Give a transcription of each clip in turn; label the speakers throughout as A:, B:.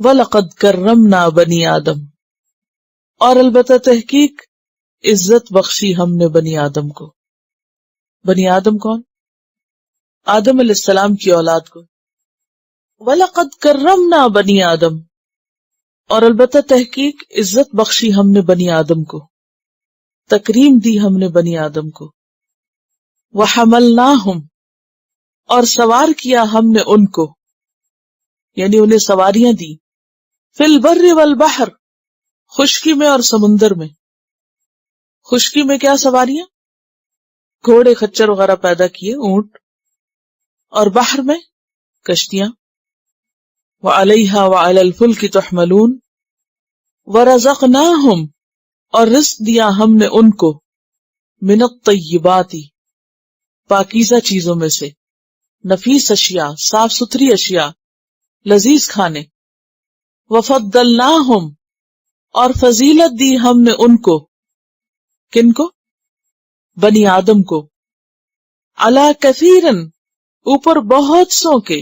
A: وَلَقَدْ كَرَّمْنَا بَنِي آدم، اور البتہ تحقیق عزت بخشی ہم نے بنی آدم کو. بنی آدم کون؟ آدم علیہ السلام کی اولاد کو. وَلَقَدْ كَرَّمْنَا بَنِي آدم، اور البتہ تحقیق عزت بخشی ہم نے بنی آدم کو، تکریم دی ہم نے بنی آدم کو. وَحَمَلْنَاهُمْ، اور سوار کیا ہم نے ان کو، یعنی انہیں سواریاں دی. فی البر والبحر، خشکی میں اور سمندر میں. خشکی میں کیا سواریاں؟ گھوڑے خچر وغیرہ پیدا کیے، اونٹ. اور بحر میں کشتیاں. وَعَلَيْهَا وَعَلَى الْفُلْكِ تُحْمَلُونَ. وَرَزَقْنَاهُمْ، اور رزق دیا ہم نے ان کو، مِنَ الطَّيِّبَاتِ، پاکیزہ چیزوں میں سے، نفیس اشیاء، صاف ستھری اشیاء، لذیذ کھانے. وَفَضَّلْنَاهُمْ، اور فضیلت دی ہم نے ان کو. کن کو؟ بنی آدم کو. عَلَى كَثِيرٍ، اوپر بہت سو کے،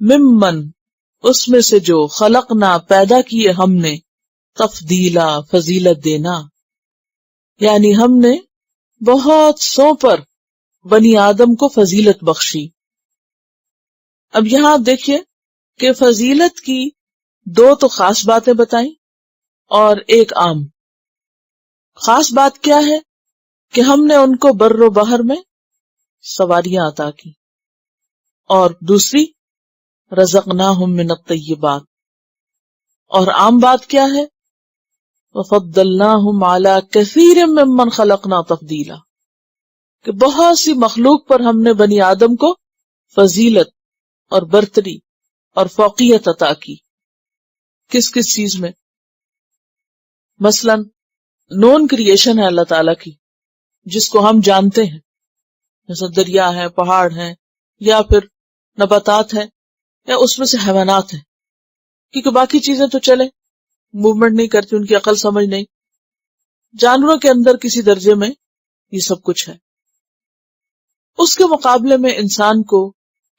A: ممن، اس میں سے جو، خلقنا، پیدا کیے ہم نے، تفضیلا، فضیلت دینا. یعنی ہم نے بہت سو پر بنی آدم کو فضیلت بخشی. اب یہاں آپ دیکھیے کہ فضیلت کی دو تو خاص باتیں بتائیں اور ایک عام. خاص بات کیا ہے کہ ہم نے ان کو بر و بحر میں سواریاں عطا کی، اور دوسری رزقناہم من الطیبات. اور عام بات کیا ہے؟ وفضلناہم علی کثیر ممن خلقنا تفضیلا، کہ بہت سی مخلوق پر ہم نے بنی آدم کو فضیلت اور برتری اور فوقیت عطا کی. کس کس چیز میں؟ مثلا نون کریشن ہے اللہ تعالی کی، جس کو ہم جانتے ہیں، جیسے دریا ہے، پہاڑ ہیں، یا پھر نباتات ہیں، یا اس میں سے حیوانات ہیں. کیونکہ باقی چیزیں تو چلے موومنٹ نہیں کرتی، ان کی عقل سمجھ نہیں. جانوروں کے اندر کسی درجے میں یہ سب کچھ ہے. اس کے مقابلے میں انسان کو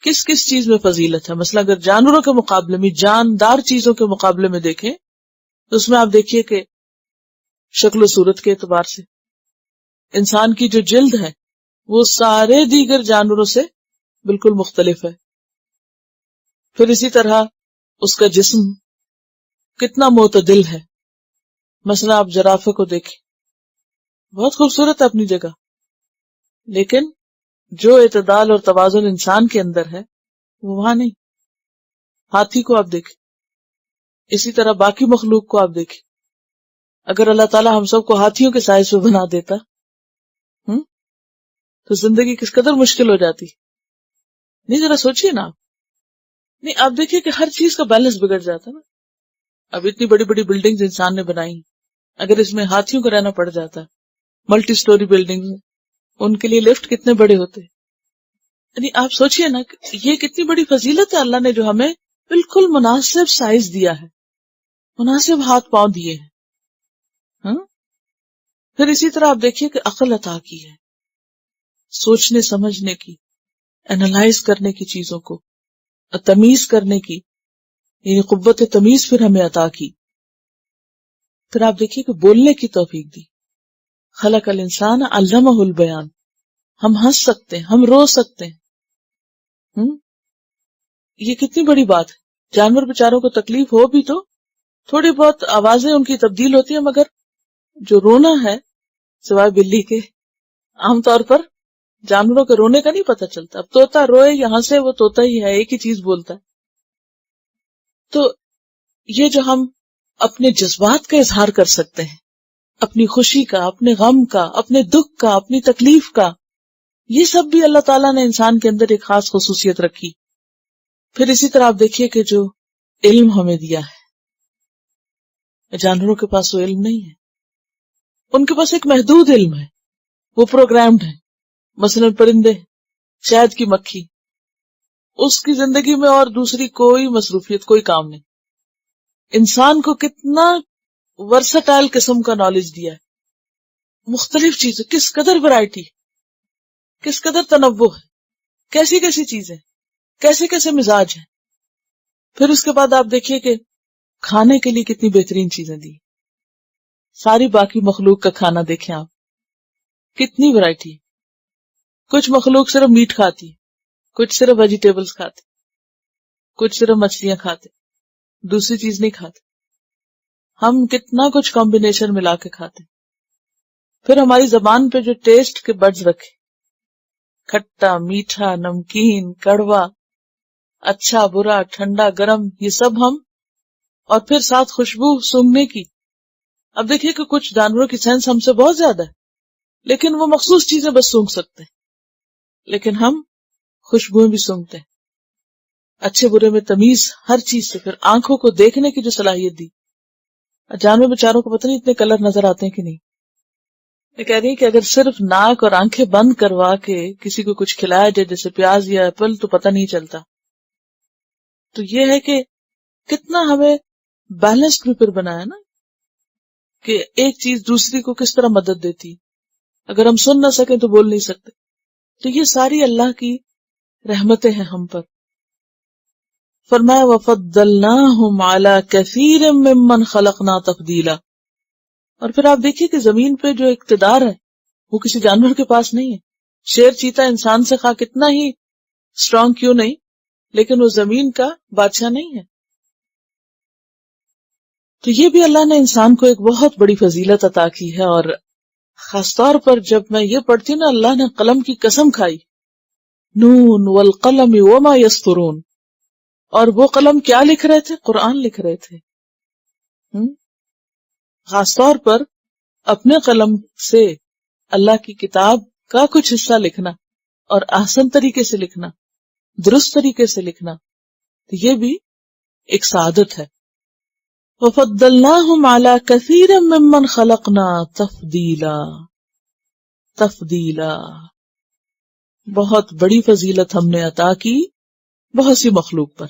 A: کس کس چیز میں فضیلت ہے؟ مثلا اگر جانوروں کے مقابلے میں، جاندار چیزوں کے مقابلے میں دیکھیں تو اس میں آپ دیکھیے کہ شکل و صورت کے اعتبار سے انسان کی جو جلد ہے وہ سارے دیگر جانوروں سے بالکل مختلف ہے. پھر اسی طرح اس کا جسم کتنا معتدل ہے. مثلا آپ جرافے کو دیکھیں، بہت خوبصورت ہے اپنی جگہ، لیکن جو اعتدال اور توازن انسان کے اندر ہے وہ وہاں نہیں. ہاتھی کو آپ دیکھیں، اسی طرح باقی مخلوق کو آپ دیکھیں. اگر اللہ تعالیٰ ہم سب کو ہاتھیوں کے سائز پہ بنا دیتا تو زندگی کس قدر مشکل ہو جاتی. نہیں، ذرا سوچئے نا آپ. نہیں، آپ دیکھیے کہ ہر چیز کا بیلنس بگڑ جاتا نا. اب اتنی بڑی بڑی بلڈنگز انسان نے بنائی، اگر اس میں ہاتھیوں کو رہنا پڑ جاتا، ملٹی سٹوری بلڈنگز، ان کے لیے لفٹ کتنے بڑے ہوتے. یعنی آپ سوچئے نا کہ یہ کتنی بڑی فضیلت ہے اللہ نے جو ہمیں بالکل مناسب سائز دیا ہے، مناسب ہاتھ پاؤں دیے ہیں. پھر اسی طرح آپ دیکھیے کہ عقل عطا کی ہے، سوچنے سمجھنے کی، انالائز کرنے کی، چیزوں کو تمیز کرنے کی، یعنی قوت تمیز پھر ہمیں عطا کی. پھر آپ دیکھیے کہ بولنے کی توفیق دی. خلق الانسان علمہ البیان. ہم ہنس سکتے ہیں، ہم رو سکتے ہیں. یہ کتنی بڑی بات ہے. جانور بیچاروں کو تکلیف ہو بھی تو تھوڑی بہت آوازیں ان کی تبدیل ہوتی ہیں، مگر جو رونا ہے سوائے بلی کے عام طور پر جانوروں کے رونے کا نہیں پتہ چلتا. اب طوطا روئے یا ہنسے وہ طوطا ہی ہے، ایک ہی چیز بولتا ہے. تو یہ جو ہم اپنے جذبات کا اظہار کر سکتے ہیں، اپنی خوشی کا، اپنے غم کا، اپنے دکھ کا، اپنی تکلیف کا، یہ سب بھی اللہ تعالیٰ نے انسان کے اندر ایک خاص خصوصیت رکھی. پھر اسی طرح آپ دیکھیے کہ جو علم ہمیں دیا ہے، جانوروں کے پاس وہ علم نہیں ہے. ان کے پاس ایک محدود علم ہے، وہ پروگرامڈ ہے. مثلا پرندے، شہد کی مکھی، اس کی زندگی میں اور دوسری کوئی مصروفیت، کوئی کام نہیں. انسان کو کتنا ورسٹائل قسم کا نالج دیا ہے، مختلف چیزیں، کس قدر ورائٹی، کس قدر تنوع ہے، کیسی کیسی چیزیں، کیسے کیسے مزاج ہیں. پھر اس کے بعد آپ دیکھیے کہ کھانے کے لیے کتنی بہترین چیزیں دی. ساری باقی مخلوق کا کھانا دیکھیں آپ، کتنی ورائٹی. کچھ مخلوق صرف میٹ کھاتی، کچھ صرف ویجیٹیبلز کھاتے، کچھ صرف مچھلیاں کھاتے، دوسری چیز نہیں کھاتے. ہم کتنا کچھ کمبینیشن ملا کے کھاتے. پھر ہماری زبان پہ جو ٹیسٹ کے بڈز رکھے، کھٹا، میٹھا، نمکین، کڑوا، اچھا، برا، ٹھنڈا، گرم، یہ سب ہم، اور پھر ساتھ خوشبو سونگھنے کی. اب دیکھیے کہ کچھ جانوروں کی سینس ہم سے بہت زیادہ ہے، لیکن وہ مخصوص چیزیں بس سونگھ سکتے ہیں، لیکن ہم خوشبوئیں بھی سونگتے ہیں. اچھے برے میں تمیز ہر چیز سے. پھر آنکھوں کو دیکھنے کی جو صلاحیت دی. جانور بیچاروں کو پتہ نہیں اتنے کلر نظر آتے ہیں کہ نہیں. میں کہہ رہی ہوں کہ اگر صرف ناک اور آنکھیں بند کروا کے کسی کو کچھ کھلایا جائے جیسے پیاز یا ایپل تو پتہ نہیں چلتا. تو یہ ہے کہ کتنا ہمیں بیلنسڈ بھی پھر بنایا نا، کہ ایک چیز دوسری کو کس طرح مدد دیتی. اگر ہم سن نہ سکیں تو بول نہیں سکتے. تو یہ ساری اللہ کی رحمتیں ہیں ہم پر. فرمایا وَفَضَّلْنَاهُمْ عَلَى كَثِيرٍ مِّمَّنْ خَلَقْنَا تَفْضِيلًا. اور پھر آپ دیکھیے کہ زمین پہ جو اقتدار ہے وہ کسی جانور کے پاس نہیں ہے. شیر چیتا انسان سے خواہ کتنا ہی اسٹرانگ کیوں نہیں، لیکن وہ زمین کا بادشاہ نہیں ہے. تو یہ بھی اللہ نے انسان کو ایک بہت بڑی فضیلت عطا کی ہے. اور خاص طور پر جب میں یہ پڑھتی ہوں نا، اللہ نے قلم کی قسم کھائی، نون والقلم وما یسطرون. اور وہ قلم کیا لکھ رہے تھے؟ قرآن لکھ رہے تھے. خاص طور پر اپنے قلم سے اللہ کی کتاب کا کچھ حصہ لکھنا اور احسن طریقے سے لکھنا، درست طریقے سے لکھنا، تو یہ بھی ایک سعادت ہے. وَفَضَّلْنَاهُمْ عَلَى كَثِيرٍ مِّمَّنْ خَلَقْنَا تَفْضِيلًا. تفضیلا، بہت بڑی فضیلت ہم نے عطا کی بہت سی مخلوق پر.